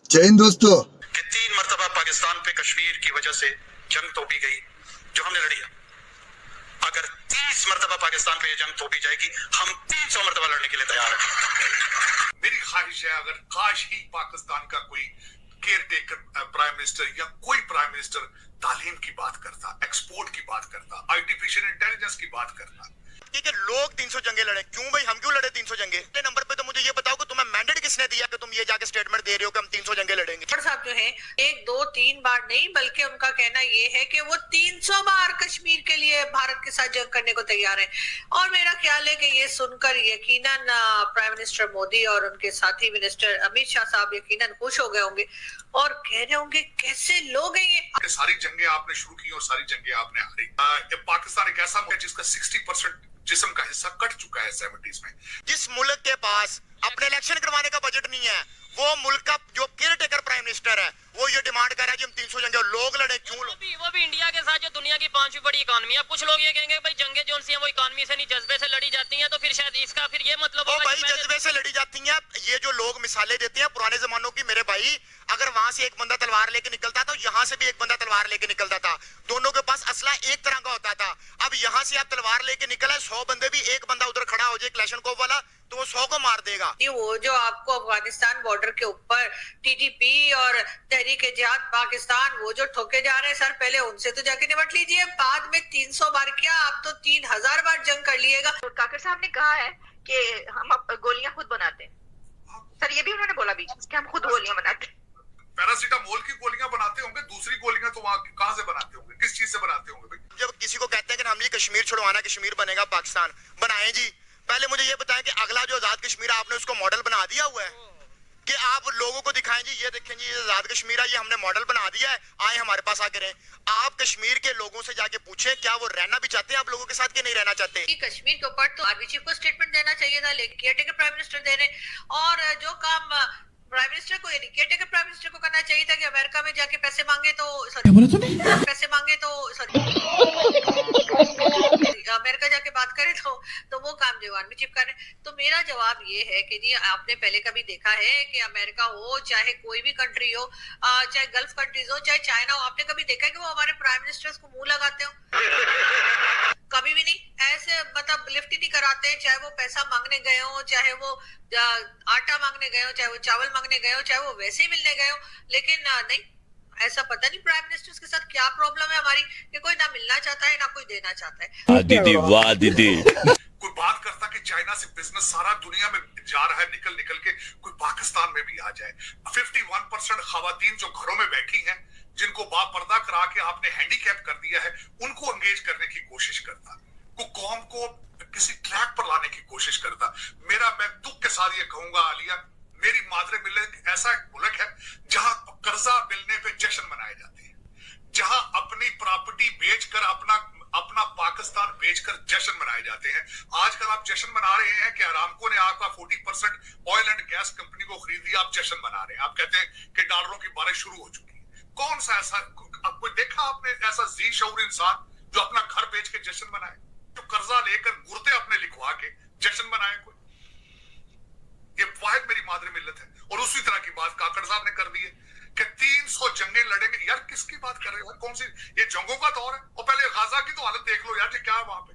जय हिंद दोस्तों। कि 3 मरतबा पाकिस्तान पे कश्मीर की वजह से जंग तोपी गई जो हमने लड़ी है। अगर 30 मरतबा पाकिस्तान पे ये जंग तोपी जाएगी, हम 300 मरतबा लड़ने के लिए तैयार हैं। मेरी ख्वाहिश है अगर काश ही पाकिस्तान का कोई केयर टेकर प्राइम मिनिस्टर या कोई प्राइम मिनिस्टर तालीम की बात करता, एक्सपोर्ट की बात करता, आर्टिफिशियल इंटेलिजेंस की बात करता। ठीक है, लोग 300 जंगे लड़े, क्यों भाई? हम क्यों लड़े 300 जंगे? पहले नंबर पे तो मुझे ये बताओ कि तुम्हें मैंडेट किसने दिया कि तुम ये जाके स्टेटमेंट दे रहे हो कि हम 300 जंगे लड़ेंगे? साहब जो है 1 2 3 बार नहीं, बल्कि उनका कहना ये है कि वो 300 बार कश्मीर के लिए भारत के साथ जंग करने को तैयार है। और मेरा ख्याल है कि ये सुनकर यकीनन प्राइम मिनिस्टर मोदी और उनके साथी मिनिस्टर अमित शाह साहब यकीनन खुश हो गए होंगे और कह रहे होंगे कैसे लोग हैं ये। सारी जंगें आपने शुरू की और सारी जंगें आपने हारी। ये पाकिस्तान एक ऐसा मुल्क है जिसका 60% जिस्म का हिस्सा कट चुका है 70s में। जिस मुल्क के पास अपने इलेक्शन करवाने का बजट नहीं है, वो मुल्क का जो केयर टेकर प्राइम मिनिस्टर है वो ये डिमांड कर रहा है कि हम 300 जंगे लोग लड़े। क्यों? वो भी इंडिया के साथ जो दुनिया की 5वीं बड़ी इकोनॉमी है। कुछ लोग ये कहेंगे भाई जंगे जो सी है वो इकोनॉमी से नहीं जज्बे से लड़ी जाती हैं, तो फिर शायद इसका फिर ये मतलब ओ भाई जज्बे से लड़ी जाती हैं। ये जो लोग मिसालें देते हैं पुराने जमानों की, मेरे भाई अगर वहां से एक बंदा तलवार लेके निकलता था, यहाँ से भी एक बंदा तलवार लेके निकलता था, दोनों के पास असला एक तरह का होता था। अब यहाँ से आप तलवार लेके निकला, 100 बंदे भी, एक बंदा उधर खड़ा हो जाए क्लैशनकोव वाला, तो वो 100 को मार देगा। वो जो आपको अफगानिस्तान बॉर्डर के ऊपर टीटीपी और तहरीक-ए-जिहाद पाकिस्तान वो जो ठोके जा रहे हैं सर, पहले उनसे तो जाके निपट लीजिए। बाद में 300 बार क्या, आप तो 3000 बार जंग कर लिएगा। काकर साहब ने कहा है कि हम अब गोलियां खुद बनाते हैं। सर ये भी उन्होंने बोला बीच में कि हम खुद गोलियां बनाते हैं। पैरासीटामोल की गोलियां बनाते होंगे, दूसरी गोलियां तो वहां कहां से बनाते होंगे, किस चीज से बनाते होंगे भाई? जब किसी को कहते हैं कि हम ये कश्मीर छुड़वाना, कश्मीर बनेगा पाकिस्तान, बनाए जी। पहले मुझे ये बताएं कि अगला जो आजाद कश्मीर है आपने उसको मॉडल बना दिया हुआ है कि आप लोगों को दिखाएं जी, ये देखें जी, ये आजाद कश्मीर है, ये हमने मॉडल बना दिया है, आए हमारे पास आके रहें। आप कश्मीर के लोगों से जाके पूछें क्या वो रहना भी चाहते हैं आप लोगों के साथ कि नहीं रहना चाहते? कश्मीर के ऊपर तो आर्मी चीफ को स्टेटमेंट देना चाहिए था, लेकिन केयरटेकर प्राइम मिनिस्टर दे रहे। और जो काम प्राइम मिनिस्टर को, केयरटेकर प्राइम मिनिस्टर को करना चाहिए था कि अमेरिका में जाके पैसे मांगे तो अमेरिका जाके बात करे तो वो काम जो आर्मी चीफ कर रहे। तो मेरा जवाब ये है कि जी आपने पहले कभी देखा है कि अमेरिका हो, चाहे कोई भी कंट्री हो, चाहे गल्फ कंट्रीज हो, चाहे चाइना हो, आपने कभी देखा है कि वो हमारे प्राइम मिनिस्टर्स को मुंह लगाते हो? कभी भी नहीं। ऐसे मतलब लिफ्ट ही नहीं कराते हैं, चाहे वो पैसा मांगने गए हो, चाहे वो आटा मांगने गए हो, चाहे वो चावल मांगने गए हो, चाहे वो वैसे ही मिलने गए हो। लेकिन नहीं, ऐसा पता नहीं प्राइम मिनिस्टर्स के साथ क्या प्रॉब्लम है हमारी कि कोई ना मिलना चाहता है ना कोई देना चाहता है। दीदी वाह दीदी। कोई बात करता कि चाइना से बिजनेस सारा दुनिया में जा रहा है, निकल निकल के कोई पाकिस्तान में भी आ जाए। 51% खवातीन जो घरों में बैठी हैं, जिनको बापर्दा करा के आपने हैंडीकैप कर दिया है, उनको एंगेज करने की कोशिश करता, को कौम को किसी ट्रैक पर लाने की कोशिश करता। मैं दुख के साथ ये कहूंगा आलिया, मेरी मादरे मिल्लत ऐसा एक मुल्क है जहां कर्जा मिलने पे जश्न मनाए जाते हैं, जहां अपनी प्रॉपर्टी बेचकर अपना पाकिस्तान बेचकर जश्न मनाए जाते हैं। आजकल आप जश्न मना रहे हैं कि अरामको ने आपका 40% ऑयल एंड गैस कंपनी को खरीद दिया, आप जश्न मना रहे हैं। आप कहते हैं कि डॉलरों की बारिश शुरू हो चुकी है। कौन सा ऐसा कोई देखा आपने ऐसा जी शऊर इंसान जो अपना घर बेच के जश्न मनाए, जो कर्जा लेकर गुर्दे अपने लिखवा के जश्न मनाए? कोई ये वाहिद मेरी मादरी मिल्लत है। और उसी तरह की बात काकड़ साहब ने कर दी है कि 300 जंगे लड़ेंगे। यार किसकी बात कर रहे हो? कौन सी ये जंगों का दौर है? और पहले गाजा की तो हालत देख लो यार, क्या है वहां पे।